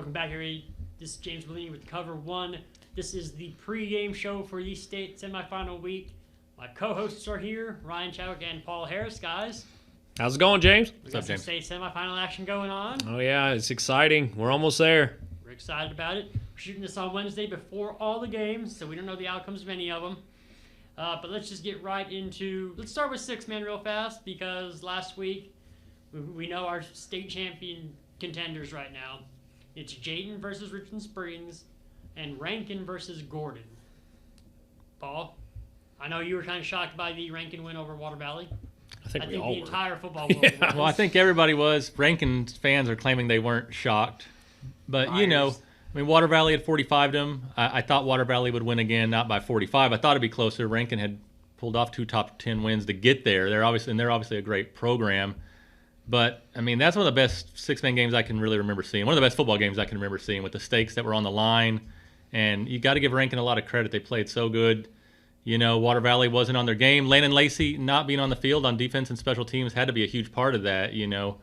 Welcome back, everybody. This is James Bouligny with COVER1. This is the pregame show for the state semifinal week. My co-hosts are here, Ryan Chadwick and Paul Harris, guys. How's it going, James? We got some state semifinal action going on. Oh, yeah, it's exciting. We're almost there. We're excited about it. We're shooting this on Wednesday before all the games, so we don't know the outcomes of any of them. But let's just get right into... Let's start with six-man real fast, because last week we know our state champion contenders right now. It's Jayton versus Richmond Springs and Rankin versus Gordon. Paul, I know you were kind of shocked by the Rankin win over Water Valley. I think the were. Entire football world was. Well, I think everybody was. Rankin fans are claiming they weren't shocked. But, you know, I mean, Water Valley had 45'd them. I thought Water Valley would win again, not by 45. I thought it'd be closer. Rankin had pulled off 2 top 10 wins to get there. They're obviously a great program. But, I mean, that's one of the best six-man games I can really remember seeing. One of the best football games I can remember seeing with the stakes that were on the line. And you got to give Rankin a lot of credit. They played so good. You know, Water Valley wasn't on their game. Landon Lacey not being on the field on defense and special teams had to be a huge part of that, you know.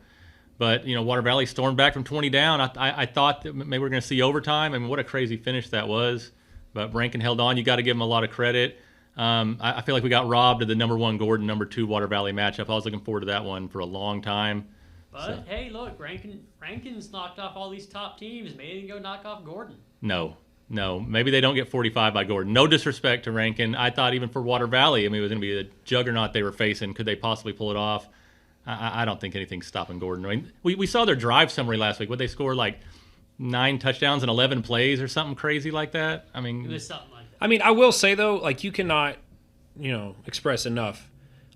But, you know, Water Valley stormed back from 20 down. I thought that maybe we're going to see overtime. I mean, what a crazy finish that was. But Rankin held on. You got to give them a lot of credit. I feel like we got robbed of the number 1 Gordon, number 2 Water Valley matchup. I was looking forward to that one for a long time. But, hey, look, Rankin's knocked off all these top teams. Maybe they can go knock off Gordon. No, maybe they don't get 45 by Gordon. No disrespect to Rankin. I thought even for Water Valley, I mean, it was going to be the juggernaut they were facing. Could they possibly pull it off? I don't think anything's stopping Gordon. I mean, we saw their drive summary last week. Would they score like 9 touchdowns and 11 plays or something crazy like that? I mean, It was something like that. I mean, I will say, though, like, you cannot, you know, express enough,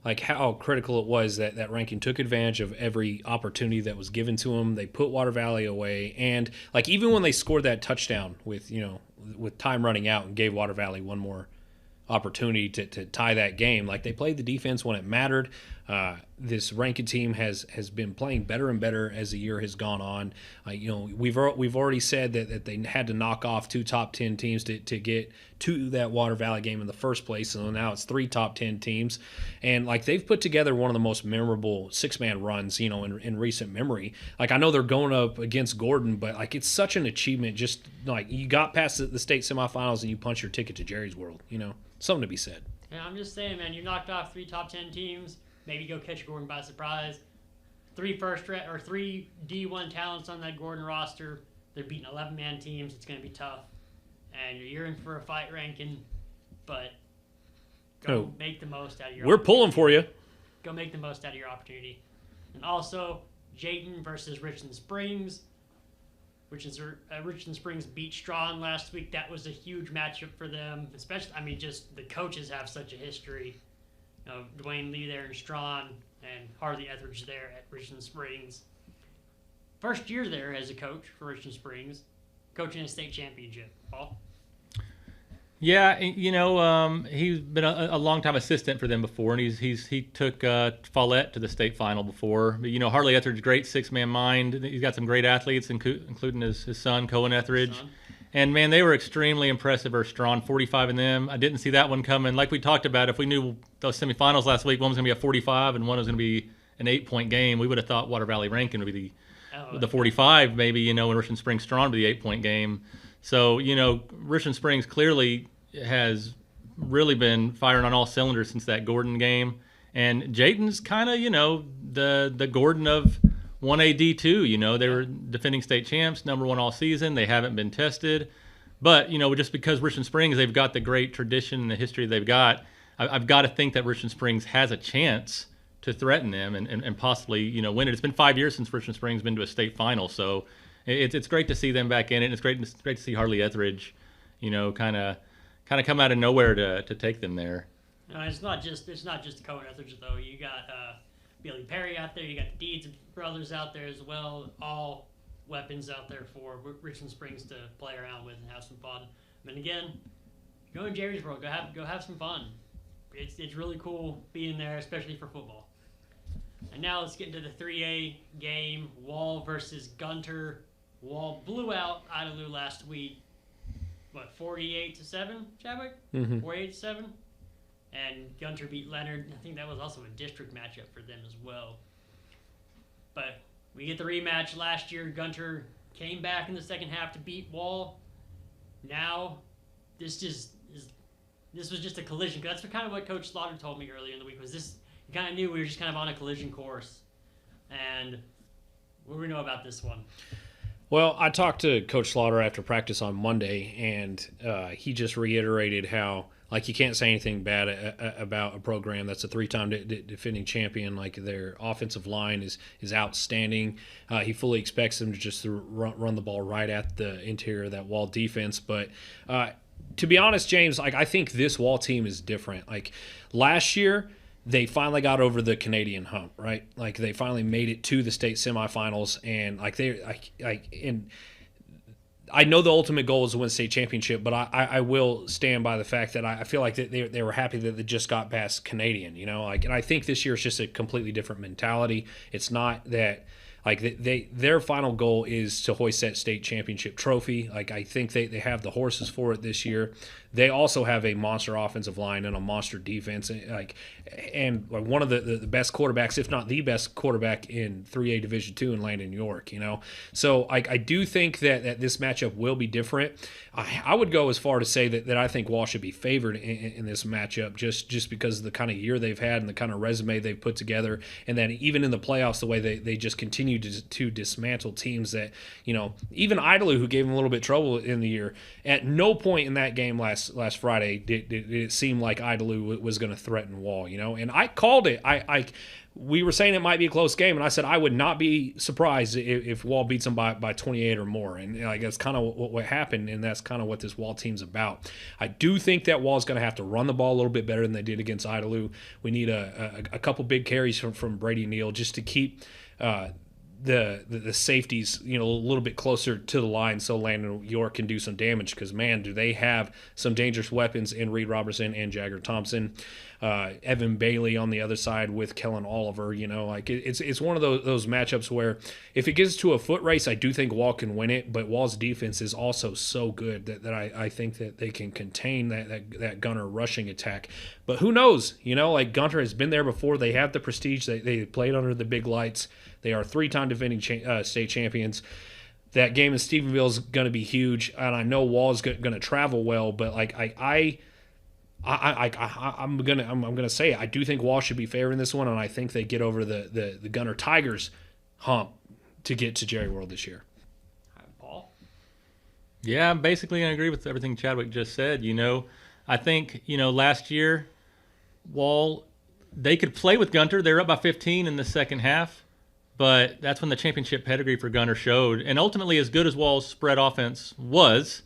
like, how critical it was that Rankin took advantage of every opportunity that was given to him. They put Water Valley away. And, like, even when they scored that touchdown with, you know, with time running out and gave Water Valley one more opportunity to tie that game, like, they played the defense when it mattered. This Rankin team has been playing better and better as the year has gone on. You know, we've already said that they had to knock off 2 top 10 teams to get to that Water Valley game in the first place. So now it's 3 top 10 teams, and like they've put together one of the most memorable 6-man runs, you know, in recent memory. Like, I know they're going up against Gordon, but like it's such an achievement. Just like you got past the state semifinals and you punch your ticket to Jerry's World. You know, something to be said. Yeah, I'm just saying, man, you knocked off 3 top 10 teams. Maybe go catch Gordon by surprise. 3 D1 talents on that Gordon roster. They're beating 11-man teams. It's going to be tough. And you're in for a fight, Rankin. But go make the most out of your We're pulling for you. Go make the most out of your opportunity. And also, Jayton versus Richmond Springs. Richmond Springs beat Strawn last week. That was a huge matchup for them. Especially, I mean, just the coaches have such a history. You know, Dwayne Lee there in Strawn and Harley Etheridge there at Richmond Springs. First year there as a coach for Richmond Springs, coaching a state championship. Paul? yeah, you know, he's been a long-time assistant for them before, and he took Follette to the state final before. But, you know, Harley Etheridge, great 6-man mind. He's got some great athletes, including his son, Cohen Etheridge. And, man, they were extremely impressive versus Strawn, 45 in them. I didn't see that one coming. Like we talked about, if we knew those semifinals last week, one was going to be a 45 and one was going to be an 8-point game, we would have thought Water Valley Rankin would be the 45 maybe, you know, and Richmond Springs Strawn would be the 8-point game. So, you know, Richmond Springs clearly has really been firing on all cylinders since that Gordon game. And Jayton's kind of, you know, the Gordon of 1A D2, you know, they were defending state champs, number 1 all season. They haven't been tested. But, you know, just because Richmond Springs, they've got the great tradition and the history they've got, I've got to think that Richmond Springs has a chance to threaten them and possibly, you know, win it. It's been 5 years since Richmond Springs been to a state final. So it's great to see them back in it. And it's great to see Harley Etheridge, you know, kind of come out of nowhere to take them there. No, it's not just Cohen Etheridge, though. You got Billy Perry out there. You got the Deeds brothers out there as well. All weapons out there for Richmond Springs to play around with and have some fun. And again, go in Jerry's World. Go have some fun. It's really cool being there, especially for football. And now let's get into the 3A game. Wall versus Gunter. Wall blew out Idalou last week. What, 48-7, Chadwick? 48-7. And Gunter beat Leonard. I think that was also a district matchup for them as well. But we get the rematch last year. Gunter came back in the second half to beat Wall. Now, this was just a collision. That's kind of what Coach Slaughter told me earlier in the week. Was this? You kind of knew we were just kind of on a collision course, and what do we know about this one? Well, I talked to Coach Slaughter after practice on Monday, and he just reiterated how, like, you can't say anything bad about a program that's a three-time defending champion. Like, their offensive line is outstanding. He fully expects them to just run the ball right at the interior of that Wall defense. But to be honest, James, like, I think this Wall team is different. Like, last year, they finally got over the Canadian hump, right? Like, they finally made it to the state semifinals, and and I know the ultimate goal is to win state championship, but I will stand by the fact that I feel like that they were happy that they just got past Canadian, you know, like, and I think this year is just a completely different mentality. It's not that. Like, their final goal is to hoist that state championship trophy. Like, I think they have the horses for it this year. They also have a monster offensive line and a monster defense. And one of the best quarterbacks, if not the best quarterback in 3A Division II in Landon York, you know. So I do think that this matchup will be different. I would go as far to say that I think Wall should be favored in this matchup just because of the kind of year they've had and the kind of resume they've put together. And then even in the playoffs, the way they just continue to dismantle teams that, you know, even Idalou, who gave them a little bit trouble in the year, at no point in that game last Friday did it seem like Idalou was going to threaten Wall, you know. And I called it. We were saying it might be a close game, and I said I would not be surprised if Wall beats them by 28 or more. And like, that's kind of what happened, and that's kind of what this Wall team's about. I do think that Wall's going to have to run the ball a little bit better than they did against Idalou. We need a couple big carries from Brady Neal just to keep the safeties, you know, a little bit closer to the line so Landon York can do some damage, because, man, do they have some dangerous weapons in Reed Robertson and Jagger Thompson. Evan Bailey on the other side with Kellen Oliver, you know, like, it's one of those matchups where if it gets to a foot race, I do think Wall can win it, but Wall's defense is also so good that I think that they can contain that Gunter rushing attack. But who knows, you know, like, Gunter has been there before. They have the prestige. They played under the big lights. They are three-time defending state champions. That game in Stephenville is going to be huge, and I know Wall is going to travel well, but like I'm gonna say I do think Wall should be favoring this one, and I think they get over the Gunter Tigers hump to get to Jerry World this year. Paul? Yeah, I'm basically going to agree with everything Chadwick just said. You know, I think, you know, last year, Wall, they could play with Gunter. They were up by 15 in the second half, but that's when the championship pedigree for Gunter showed. And ultimately, as good as Wall's spread offense was,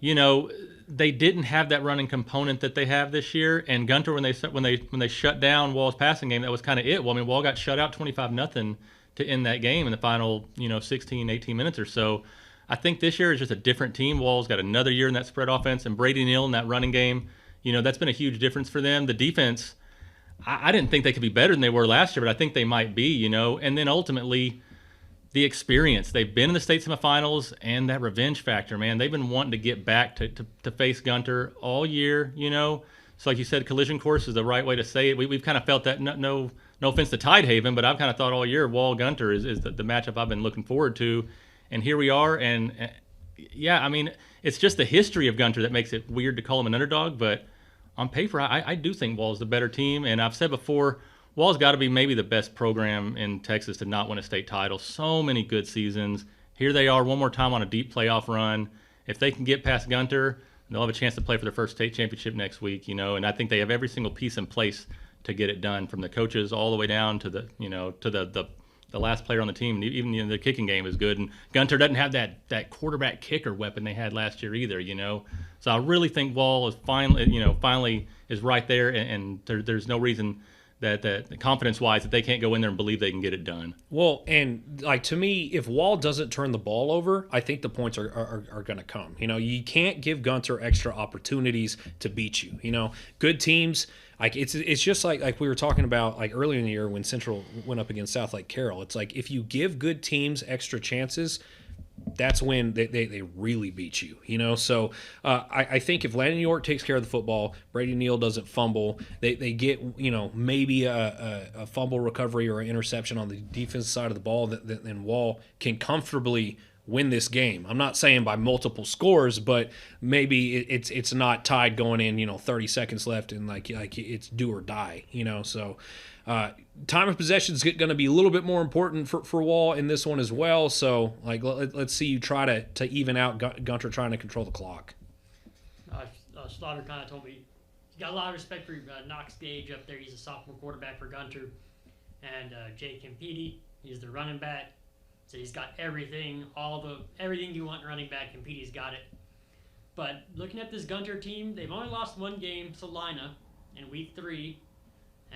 you know, they didn't have that running component that they have this year. And Gunter, when they shut down Wall's passing game, that was kind of it. Well, I mean, Wall got shut out 25-0 to end that game in the final, you know, 16, 18 minutes or so. I think this year is just a different team. Wall's got another year in that spread offense, and Brady Neal in that running game, you know, that's been a huge difference for them. The defense, I didn't think they could be better than they were last year, but I think they might be, you know. And then ultimately, the experience. They've been in the state semifinals, and that revenge factor, man. They've been wanting to get back to face Gunter all year, you know. So like you said, collision course is the right way to say it. We've kind of felt that, no offense to Tidehaven, but I've kind of thought all year Wall-Gunter is the matchup I've been looking forward to. And here we are, and yeah, I mean, it's just the history of Gunter that makes it weird to call him an underdog, but on paper, I do think Wall's the better team. And I've said before, Wall's got to be maybe the best program in Texas to not win a state title. So many good seasons. Here they are one more time on a deep playoff run. If they can get past Gunter, they'll have a chance to play for their first state championship next week, you know. And I think they have every single piece in place to get it done, from the coaches all the way down to the, you know, to the last player on the team. Even, you know, the kicking game is good. And Gunter doesn't have that quarterback kicker weapon they had last year either, you know. So I really think Wall is finally is right there, and there's no reason that confidence-wise that they can't go in there and believe they can get it done. Well, and like, to me, if Wall doesn't turn the ball over, I think the points are going to come. You know, you can't give Gunter extra opportunities to beat you. You know, good teams, like, it's just like we were talking about like earlier in the year when Central went up against South Lake Carroll. It's like, if you give good teams extra chances, that's when they really beat you, you know. So I think if Landon York takes care of the football, Brady Neal doesn't fumble, they get, you know, maybe a fumble recovery or an interception on the defensive side of the ball, then Wall can comfortably win this game. I'm not saying by multiple scores, but maybe it's not tied going in, 30 seconds left and like it's do or die, So time of possession is going to be a little bit more important for Wall in this one as well. So let's see you try to even out Gunter trying to control the clock. Slaughter kind of told me he's got a lot of respect for Knox Gage up there. He's a sophomore quarterback for Gunter, and Jake Campiti, he's the running back. So he's got everything you want in running back. Campiti's got it. But looking at this Gunter team, they've only lost one game, Salina, in week 3,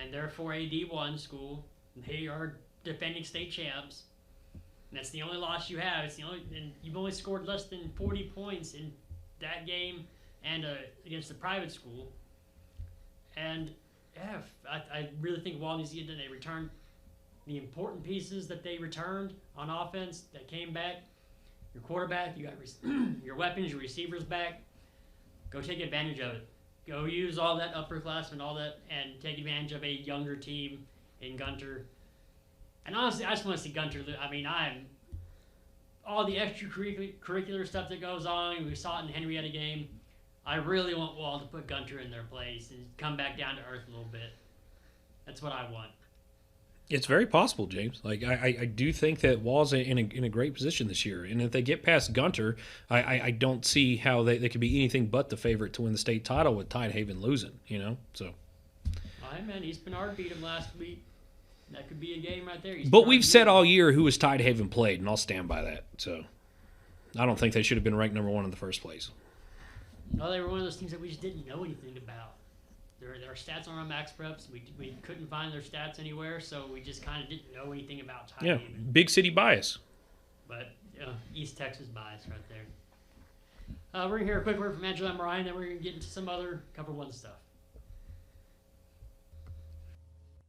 and they're for a D1 school. They are defending state champs. And that's the only loss you have. And you've only scored less than 40 points in that game and against the private school. And yeah, I really think Wall needs to get in. They returned the important pieces that they returned on offense that came back. Your quarterback, you got your weapons, your receivers back. Go take advantage of it. Go use all that upperclassmen, all that, and take advantage of a younger team in Gunter. And honestly, I just want to see Gunter. All the extracurricular stuff that goes on. We saw it in the Henrietta game. I really want Wall to put Gunter in their place and come back down to earth a little bit. That's what I want. It's very possible, James. I do think that Wall's in a great position this year. And if they get past Gunter, I don't see how they could be anything but the favorite to win the state title with Tidehaven losing, So. All right, man. East Bernard beat him last week. That could be a game right there. But we've said all year who has Tidehaven played, and I'll stand by that. So I don't think they should have been ranked number 1 in the first place. No, they were one of those teams that we just didn't know anything about. Their stats aren't on Max Preps. We couldn't find their stats anywhere, so we just kind of didn't know anything about Tidehaven. Yeah, big city bias. But East Texas bias right there. We're going to hear a quick word from Angelo MRI, and then we're going to get into some other COVER1 stuff.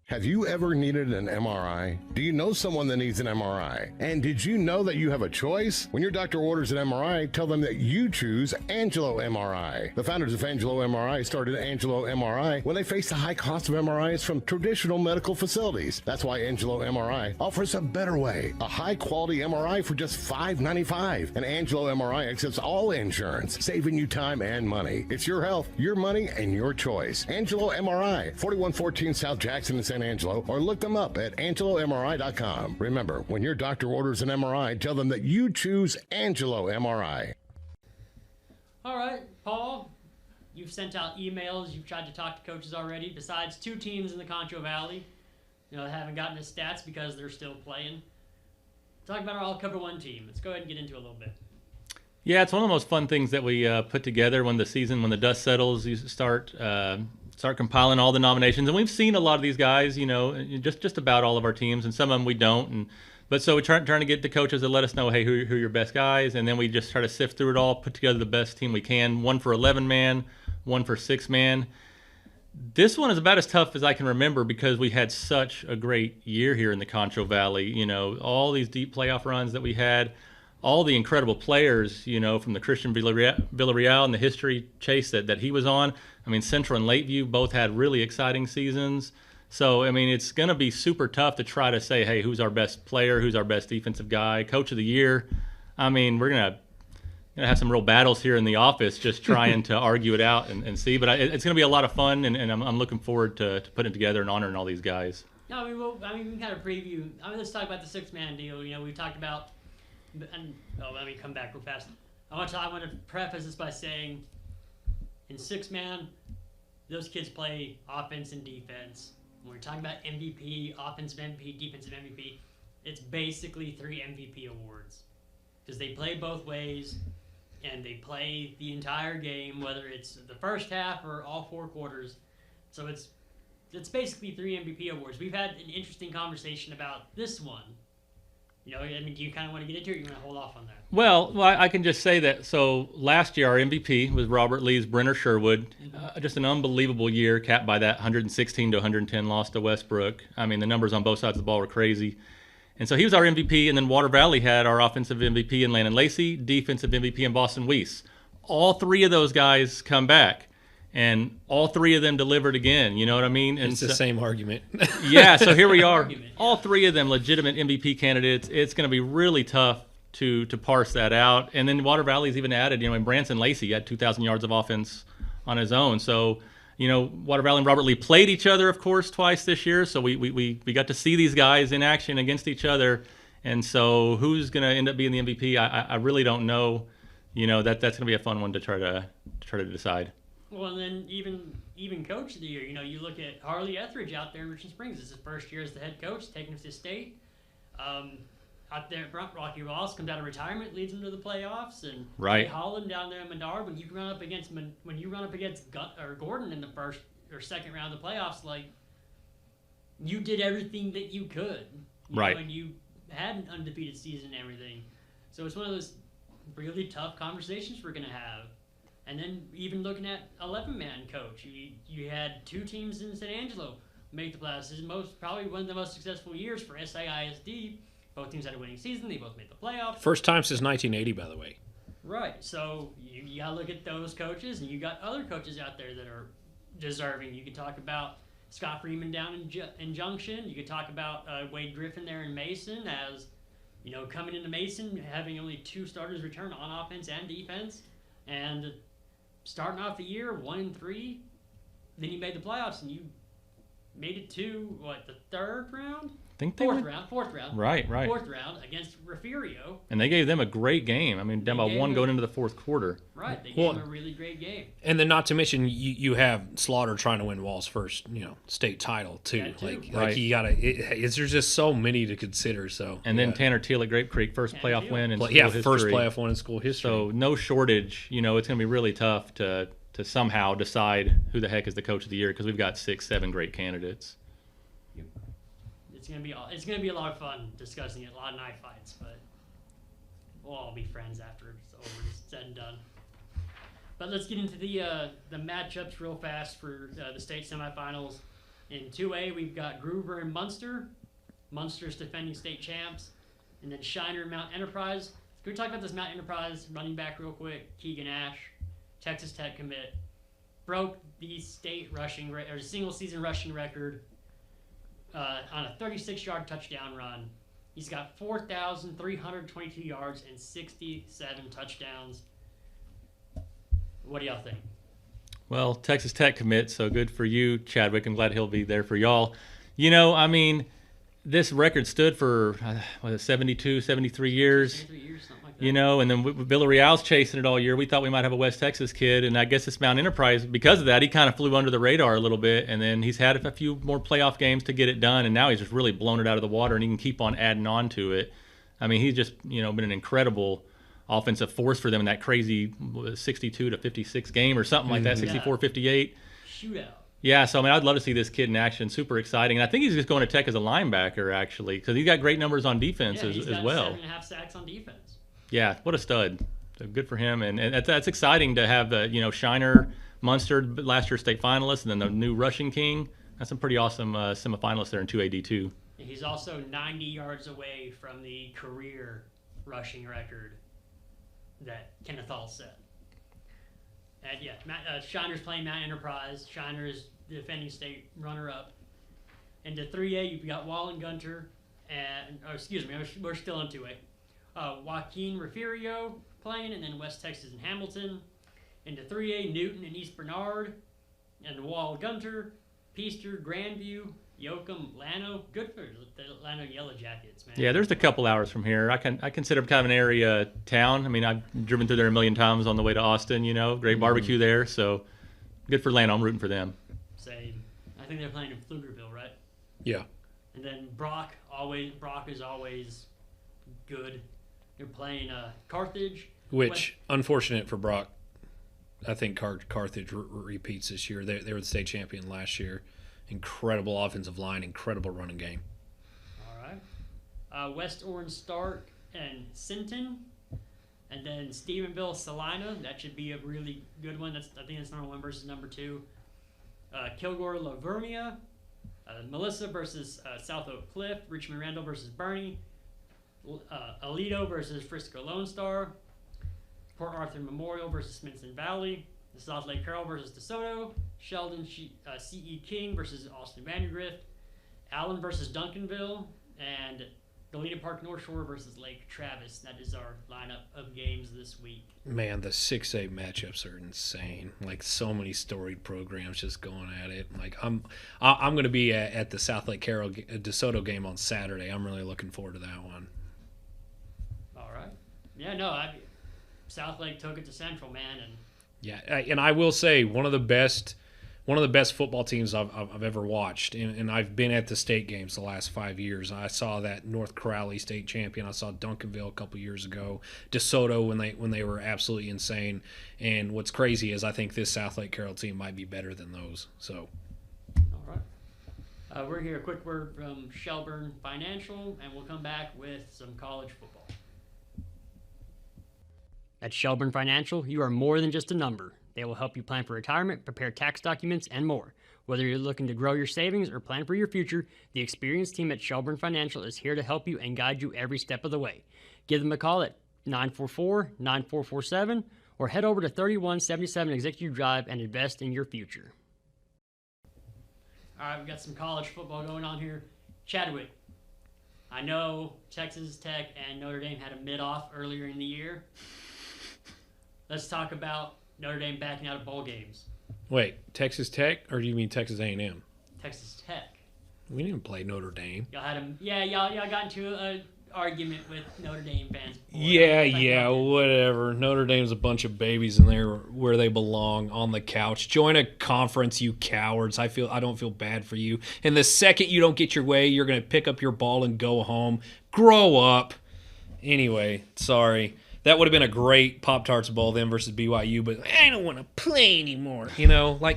Have you ever needed an MRI? Do you know someone that needs an MRI? And did you know that you have a choice? When your doctor orders an MRI, tell them that you choose Angelo MRI. The founders of Angelo MRI started Angelo MRI when they faced the high cost of MRIs from traditional medical facilities. That's why Angelo MRI offers a better way, a high-quality MRI for just $5.95. And Angelo MRI accepts all insurance, saving you time and money. It's your health, your money, and your choice. Angelo MRI, 4114 South Jackson in San Angelo, or look them up at angelomri.com. Remember, when your doctor orders an MRI, tell them that you choose Angelo MRI. All right, Paul, you've sent out emails. You've tried to talk to coaches already, besides 2 teams in the Concho Valley. That haven't gotten the stats because they're still playing. Talk about our All-COVER1 team. Let's go ahead and get into it a little bit. Yeah, it's one of the most fun things that we put together when the dust settles. You start compiling all the nominations, and we've seen a lot of these guys, just about all of our teams, and some of them we don't. But so we're trying to get the coaches to let us know, hey, who are your best guys, and then we just try to sift through it all, put together the best team we can. 1 for 11-man, 1 for 6-man. This one is about as tough as I can remember because we had such a great year here in the Concho Valley. All these deep playoff runs that we had. All the incredible players, from the Christian Villarreal and the history chase that he was on. Central and Lakeview both had really exciting seasons. So, it's going to be super tough to try to say, hey, who's our best player, who's our best defensive guy, coach of the year. We're going to have some real battles here in the office just trying to argue it out and see. But it's going to be a lot of fun, and I'm looking forward to putting it together and honoring all these guys. No, we can kind of preview. let's talk about the 6-man deal. We talked about. Let me come back real fast. I want to preface this by saying, in 6-man, those kids play offense and defense. When we're talking about MVP, offensive MVP, defensive MVP, it's basically 3 MVP awards because they play both ways and they play the entire game, whether it's the first half or all 4 quarters. So it's basically 3 MVP awards. We've had an interesting conversation about this one. Do you kind of want to get into it, or you want to hold off on that? Well, I can just say that. So last year, our MVP was Robert Lee's Brenner Sherwood. Just an unbelievable year, capped by that 116 to 110 loss to Westbrook. The numbers on both sides of the ball were crazy. And so he was our MVP, and then Water Valley had our offensive MVP in Landon Lacey, defensive MVP in Boston Weiss. All 3 of those guys come back. And all 3 of them delivered again, you know what I mean? And it's the same argument. Yeah, so here we are. All 3 of them legitimate MVP candidates. It's going to be really tough to parse that out. And then Water Valley's even added, and Branson Lacey had 2,000 yards of offense on his own. So, Water Valley and Robert Lee played each other, of course, twice this year. So we got to see these guys in action against each other. And so who's going to end up being the MVP? I really don't know. That's going to be a fun one to try to decide. Well, and then even coach of the year, you look at Harley Etheridge out there in Richmond Springs. This is his first year as the head coach, taking him to the state. Out there in front, Rocky Ross comes out of retirement, leads them to the playoffs, and right. Holland down there in Menard. When you run up against Gordon in the first or second round of the playoffs, like you did everything that you could, right? And you had an undefeated season and everything. So it's one of those really tough conversations we're gonna have. And then even looking at 11-man coach, you had 2 teams in San Angelo make the playoffs. This is probably one of the most successful years for SAISD. Both teams had a winning season. They both made the playoffs. First time since 1980, by the way. Right. So you got to look at those coaches, and you got other coaches out there that are deserving. You could talk about Scott Freeman down in Junction. You could talk about Wade Griffin there in Mason as, coming into Mason, having only 2 starters return on offense and defense. And starting off the year 1-3, then you made the playoffs, and you made it to, the 3rd round? Fourth round. Right. Fourth round against Refugio. And they gave them a great game. I mean, down by 1 going into the 4th quarter. Right. They gave them a really great game. And then not to mention, you have Slaughter trying to win Wall's first, state title, too. Right. You got to there's just so many to consider. So. And then Tanner Teal at Grape Creek, first playoff win in school history. First playoff win in school history. So no shortage. It's going to be really tough to somehow decide who the heck is the coach of the year, because we've got 6, 7 great candidates. It's gonna be a lot of fun discussing it. A lot of knife fights, but we'll all be friends after it's over, it's said and done. But let's get into the matchups real fast for the state semifinals. In 2A, we've got Groover and Munster. Munster's defending state champs, and then Shiner and Mount Enterprise. Can we talk about this Mount Enterprise running back real quick? Keegan Ash, Texas Tech commit, broke the state rushing or single season rushing record. On a 36-yard touchdown run. He's got 4,322 yards and 67 touchdowns. What do y'all think? Well, Texas Tech commit, so good for you, Chadwick. I'm glad he'll be there for y'all. This record stood for 72, 73 years. 73 years, something like that. And then Villarreal's chasing it all year. We thought we might have a West Texas kid, and I guess it's Mount Enterprise. Because of that, he kind of flew under the radar a little bit, and then he's had a few more playoff games to get it done, and now he's just really blown it out of the water, and he can keep on adding on to it. I mean, he's just been an incredible offensive force for them in that crazy 62 to 56 game or something like that, 64-58. Shootout. Yeah, so I'd love to see this kid in action. Super exciting, and I think he's just going to Tech as a linebacker actually, because he's got great numbers on defense as well. 7.5 sacks on defense. Yeah, what a stud! So good for him, and that's exciting to have Shiner, Munster, last year's state finalist, and then the new rushing king. That's some pretty awesome semifinalists there in 2AD2. He's also 90 yards away from the career rushing record that Kenneth Hall set. And Shiner's playing Mount Enterprise. Shiner is the defending state runner-up. Into 3A, you've got Wall and Gunter, we're still in 2A. Joaquin Refugio playing, and then West Texas and Hamilton. Into 3A, Newton and East Bernard, and Wall Gunter, Peaster, Grandview, Yoakum, Llano. Good for the Llano Yellow Jackets, man. Yeah, there's a couple hours from here. I consider it kind of an area town. I mean, I've driven through there a million times on the way to Austin. Great barbecue there. So good for Llano. I'm rooting for them. Same. I think they're playing in Pflugerville, right? Yeah. And then Brock is always good. They're playing Carthage. Which, unfortunate for Brock, I think Carthage repeats this year. They were the state champion last year. Incredible offensive line, incredible running game. All right. West Orange Stark and Sinton. And then Stephenville, Salina. That should be a really good one. I think that's number 1 versus number 2. Kilgore, Lavernia. Melissa versus South Oak Cliff. Richmond Randall versus Bernie. Aledo versus Frisco Lone Star. Port Arthur Memorial versus Smithson Valley. South Lake Carroll versus DeSoto. Sheldon C.E. King versus Austin Vandergrift. Allen versus Duncanville. And Galena Park North Shore versus Lake Travis. That is our lineup of games this week. Man, the 6A matchups are insane. Like, so many storied programs just going at it. Like, I'm going to be at the South Lake Carroll DeSoto game on Saturday. I'm really looking forward to that one. All right. Yeah, no, South Lake took it to Central, man, and yeah, and I will say one of the best football teams I've ever watched, and I've been at the state games the last 5 years. I saw that North Crowley state champion. I saw Duncanville a couple years ago. DeSoto when they were absolutely insane. And what's crazy is I think this South Lake Carroll team might be better than those. So, all right. We're here. A quick word from Shelburn Financial, and we'll come back with some college football. At Shelburn Financial, you are more than just a number. They will help you plan for retirement, prepare tax documents, and more. Whether you're looking to grow your savings or plan for your future, the experienced team at Shelburn Financial is here to help you and guide you every step of the way. Give them a call at 944-9447 or head over to 3177 Executive Drive and invest in your future. All right, we've got some college football going on here. Chadwick, I know Texas Tech and Notre Dame had a mid-off earlier in the year. Let's talk about Notre Dame backing out of bowl games. wait, Texas Tech, or do you mean Texas A&M? Texas Tech. We didn't play Notre Dame. Y'all got into an argument with Notre Dame fans before. Yeah, whatever. Notre Dame's a bunch of babies in there where they belong, on the couch. Join a conference, you cowards. I don't feel bad for you. And the second you don't get your way, you're going to pick up your ball and go home. Grow up. Anyway, sorry. That would have been a great Pop-Tarts Bowl then versus BYU, but I don't want to play anymore.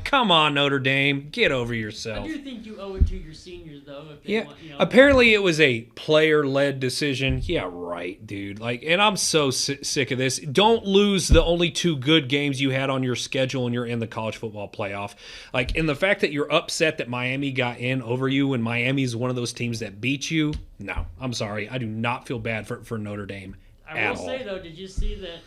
Come on, Notre Dame. Get over yourself. I do think you owe it to your seniors, though. If they want, Apparently it was a player-led decision. Yeah, right, dude. And I'm so sick of this. Don't lose the only 2 good games you had on your schedule when you're in the college football playoff. And the fact that you're upset that Miami got in over you when Miami's one of those teams that beat you, no, I'm sorry. I do not feel bad for Notre Dame. I will say, though, did you see that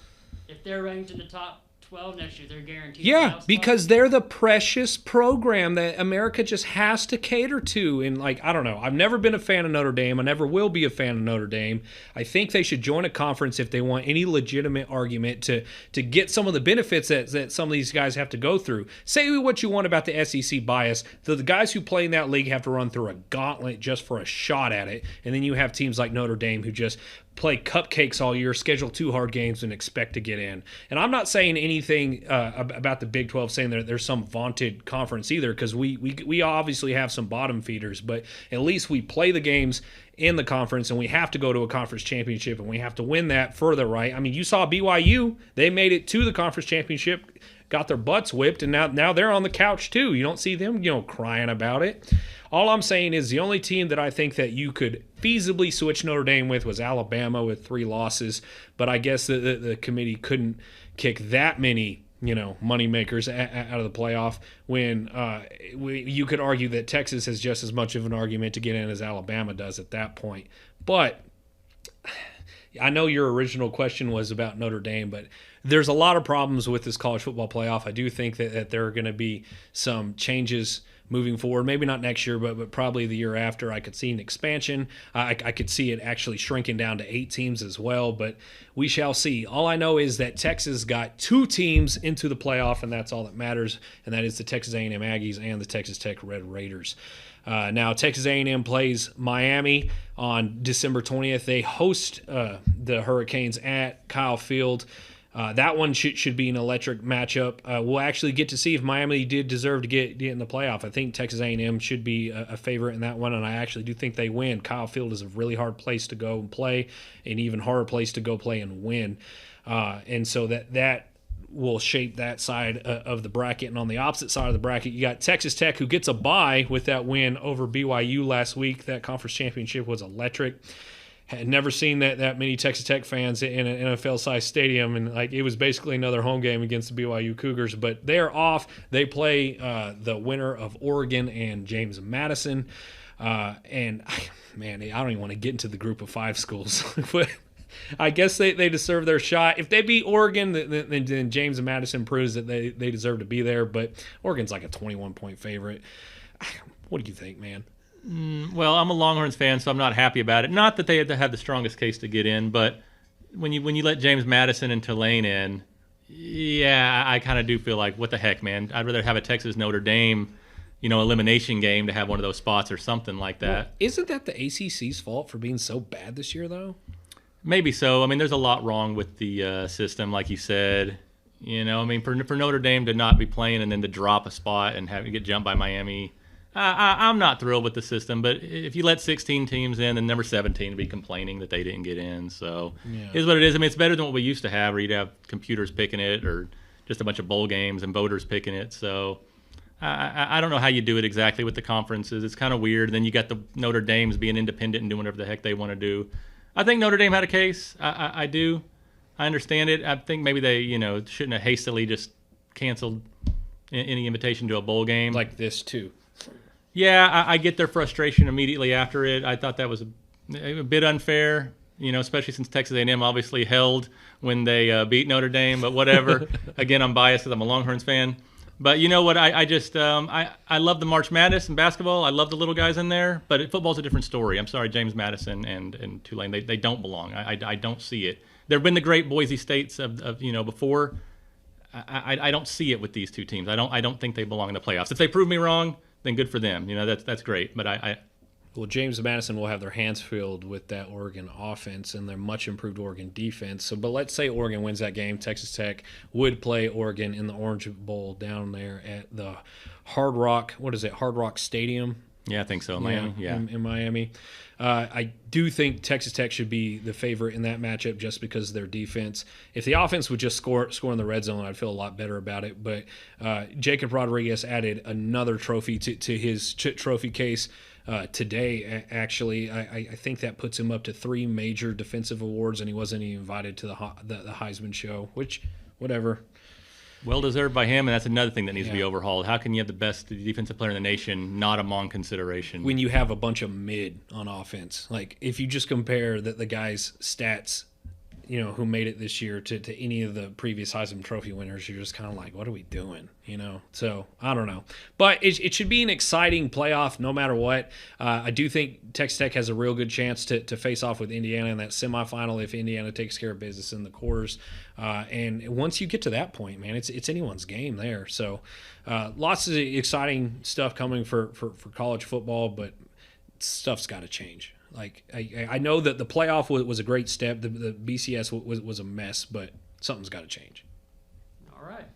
if they're ranked in the top 12 next year, they're guaranteed? Yeah, because they're the precious program that America just has to cater to. And, I don't know. I've never been a fan of Notre Dame. I never will be a fan of Notre Dame. I think they should join a conference if they want any legitimate argument to get some of the benefits that some of these guys have to go through. Say what you want about the SEC bias. The guys who play in that league have to run through a gauntlet just for a shot at it. And then you have teams like Notre Dame who just play cupcakes all year, schedule 2 hard games, and expect to get in. And I'm not saying anything about the Big 12 saying that there's some vaunted conference either, because we obviously have some bottom feeders, but at least we play the games in the conference, and we have to go to a conference championship, and we have to win that further, right? I mean, you saw BYU. They made it to the conference championship, got their butts whipped, and now they're on the couch too. You don't see them, crying about it. All I'm saying is the only team that I think that you could feasibly switch Notre Dame with was Alabama with 3 losses, but I guess the committee couldn't kick that many money makers out of the playoff when you could argue that Texas has just as much of an argument to get in as Alabama does at that point. But I know your original question was about Notre Dame, but there's a lot of problems with this college football playoff. I do think that there are going to be some changes moving forward, maybe not next year, but probably the year after. I could see an expansion. I could see it actually shrinking down to 8 teams as well, but we shall see. All I know is that Texas got 2 teams into the playoff, and that's all that matters, and that is the Texas A&M Aggies and the Texas Tech Red Raiders. Now, Texas A&M plays Miami on December 20th. They host the Hurricanes at Kyle Field. That one should be an electric matchup. We'll actually get to see if Miami did deserve to get in the playoff. I think Texas A&M should be a favorite in that one, and I actually do think they win. Kyle Field is a really hard place to go and play, an even harder place to go play and win. And so that will shape that side of the bracket. And on the opposite side of the bracket, you got Texas Tech, who gets a bye with that win over BYU last week. That conference championship was electric. Had never seen that many Texas Tech fans in an NFL-sized stadium, and it was basically another home game against the BYU Cougars. But they're off. They play the winner of Oregon and James Madison. And man, I don't even want to get into the group of 5 schools, but I guess they deserve their shot. If they beat Oregon, then James Madison proves that they deserve to be there. But Oregon's like a 21-point favorite. What do you think, man? Well, I'm a Longhorns fan, so I'm not happy about it. Not that they had to have the strongest case to get in, but when you let James Madison and Tulane in, yeah, I kind of do feel like, what the heck, man? I'd rather have a Texas Notre Dame, elimination game to have one of those spots or something like that. Well, isn't that the ACC's fault for being so bad this year, though? Maybe so. I mean, there's a lot wrong with the system, like you said. For Notre Dame to not be playing and then to drop a spot and have get jumped by Miami, I'm not thrilled with the system. But if you let 16 teams in, then number 17 would be complaining that they didn't get in. So it is what it is. I mean, it's better than what we used to have, where you'd have computers picking it or just a bunch of bowl games and voters picking it. So I don't know how you do it exactly with the conferences. It's kind of weird. Then you got the Notre Dames being independent and doing whatever the heck they want to do. I think Notre Dame had a case. I do. I understand it. I think maybe they, shouldn't have hastily just canceled any invitation to a bowl game. Like this, too. Yeah, I get their frustration immediately after it. I thought that was a bit unfair, especially since Texas A&M obviously held when they beat Notre Dame. But whatever. Again, I'm biased because I'm a Longhorns fan. But you know what? I just I love the March Madness and basketball. I love the little guys in there. But football's a different story. I'm sorry, James Madison and Tulane. They don't belong. I don't see it. There have been the great Boise States of before. I don't see it with these two teams. I don't think they belong in the playoffs. If they prove me wrong, then good for them. That's great. But Well, James Madison will have their hands filled with that Oregon offense and their much improved Oregon defense. So, but let's say Oregon wins that game. Texas Tech would play Oregon in the Orange Bowl down there at the Hard Rock Stadium. Yeah, I think so. Miami. Yeah. In Miami. I do think Texas Tech should be the favorite in that matchup just because of their defense. If the offense would just score in the red zone, I'd feel a lot better about it. But Jacob Rodriguez added another trophy to his trophy case today, actually. I think that puts him up to 3 major defensive awards, and he wasn't even invited to the Heisman show, which, whatever. Well deserved by him, and that's another thing that needs to be overhauled. How can you have the best defensive player in the nation not among consideration? When you have a bunch of mid on offense. Like, if you just compare the guys' stats, who made it this year to any of the previous Heisman Trophy winners, you're just kind of like, what are we doing? So I don't know. But it should be an exciting playoff no matter what. I do think Texas Tech has a real good chance to face off with Indiana in that semifinal if Indiana takes care of business in the quarters. And once you get to that point, man, it's anyone's game there. So lots of exciting stuff coming for college football, but stuff's got to change. Like, I know that the playoff was a great step. The BCS was a mess, but something's got to change. All right.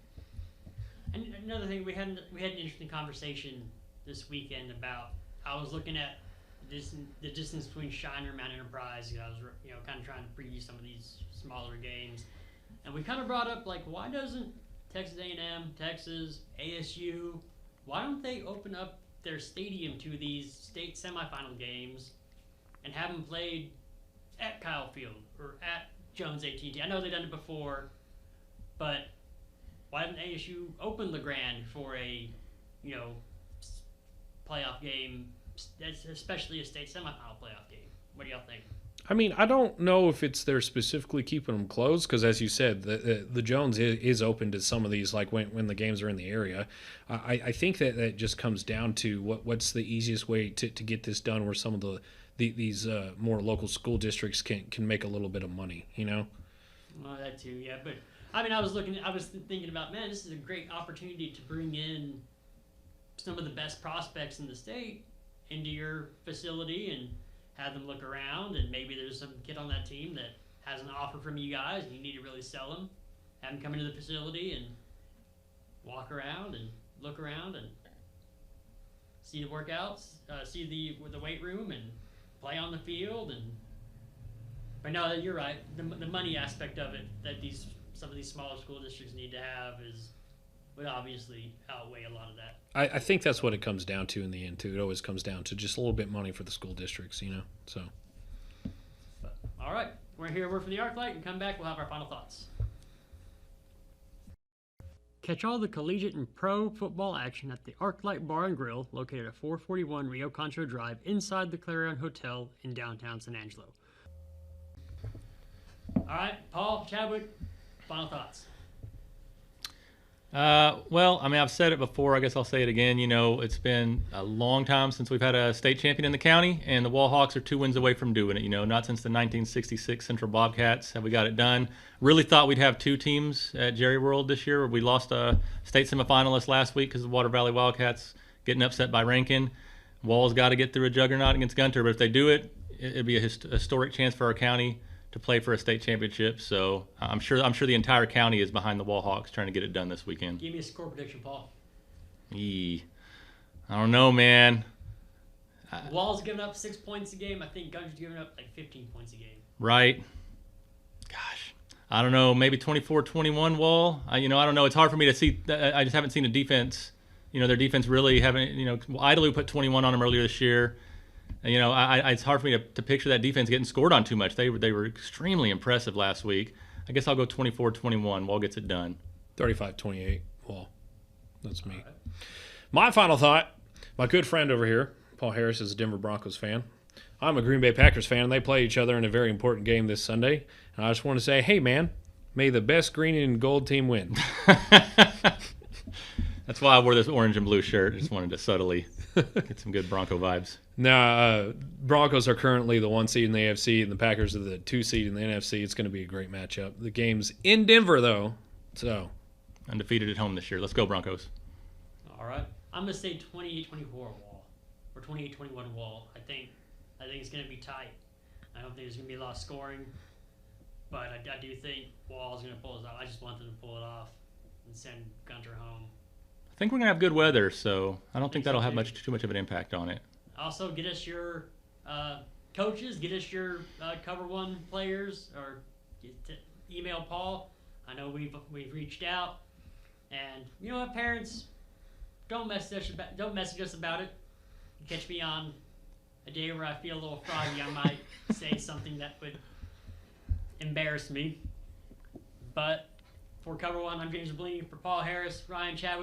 And another thing, we had an interesting conversation this weekend about, I was looking at the distance between Shiner and Mount Enterprise. I was kind of trying to preview some of these smaller games, and we kind of brought up, like, why doesn't Texas A&M, Texas, ASU, why don't they open up their stadium to these state semifinal games and have them played at Kyle Field or at Jones AT&T? I know they've done it before, but why didn't ASU open LeGrand for a, playoff game, especially a state semifinal playoff game? What do y'all think? I mean, I don't know if it's they're specifically keeping them closed because, as you said, the Jones is open to some of these, like when the games are in the area. I think that just comes down to what's the easiest way to get this done where some of these more local school districts can make a little bit of money, Well, that too, yeah. But I mean, I was thinking about, man, this is a great opportunity to bring in some of the best prospects in the state into your facility and have them look around, and maybe there's some kid on that team that has an offer from you guys and you need to really sell them. Have them come into the facility and walk around and look around and see the workouts, see the weight room and play on the field. But no, you're right. The money aspect of it that some of these smaller school districts need to have would obviously outweigh a lot of that. I think that's what it comes down to in the end, too. It always comes down to just a little bit of money for the school districts, So. But, all right. We're here. We're for the ArcLight, and come back. We'll have our final thoughts. Catch all the collegiate and pro football action at the ArcLight Bar and Grill, located at 441 Rio Concho Drive, inside the Clarion Hotel in downtown San Angelo. All right, Paul, Chadwick, final thoughts. Well, I mean, I've said it before. I guess I'll say it again. You know, it's been a long time since we've had a state champion in the county, and the Wall Hawks are 2 wins away from doing it. You know, not since the 1966 Central Bobcats have we got it done. Really thought we'd have 2 teams at Jerry World this year. We lost a state semifinalist last week because the Water Valley Wildcats getting upset by Rankin. Wall's got to get through a juggernaut against Gunter, but if they do it, it'd be a historic chance for our county to play for a state championship. So I'm sure the entire county is behind the Wall Hawks trying to get it done this weekend. Give me a score prediction, Paul. I don't know, man. Wall's giving up 6 points a game. I think Gunter's giving up like 15 points a game. Right. Gosh. I don't know. Maybe 24-21 Wall. I don't know. It's hard for me to see. I just haven't seen a defense. You know, their defense really haven't. You know, Idalou put 21 on them earlier this year. You know, it's hard for me to picture that defense getting scored on too much. They were extremely impressive last week. I guess I'll go 24-21. Wall gets it done. 35-28 Wall. That's me. Right. My final thought, my good friend over here, Paul Harris, is a Denver Broncos fan. I'm a Green Bay Packers fan, and they play each other in a very important game this Sunday. And I just want to say, hey, man, may the best green and gold team win. That's why I wore this orange and blue shirt. Just wanted to subtly get some good Bronco vibes. Now, Broncos are currently the 1 seed in the AFC, and the Packers are the 2 seed in the NFC. It's going to be a great matchup. The game's in Denver, though, so. Undefeated at home this year. Let's go, Broncos. All right. I'm going to say 28-24 Wall, or 28-21 Wall. I think it's going to be tight. I don't think there's going to be a lot of scoring, but I do think Wall's going to pull it off. I just want them to pull it off and send Gunter home. I think we're going to have good weather, so I don't think that'll have too much of an impact on it. Also, get us your coaches, get us your COVER1 players, or email Paul. I know we've reached out, and you know what, parents, don't message us about it. Catch me on a day where I feel a little froggy, I might say something that would embarrass me. But for COVER1, I'm James Bouligny. For Paul Harris, Ryan Chadwick.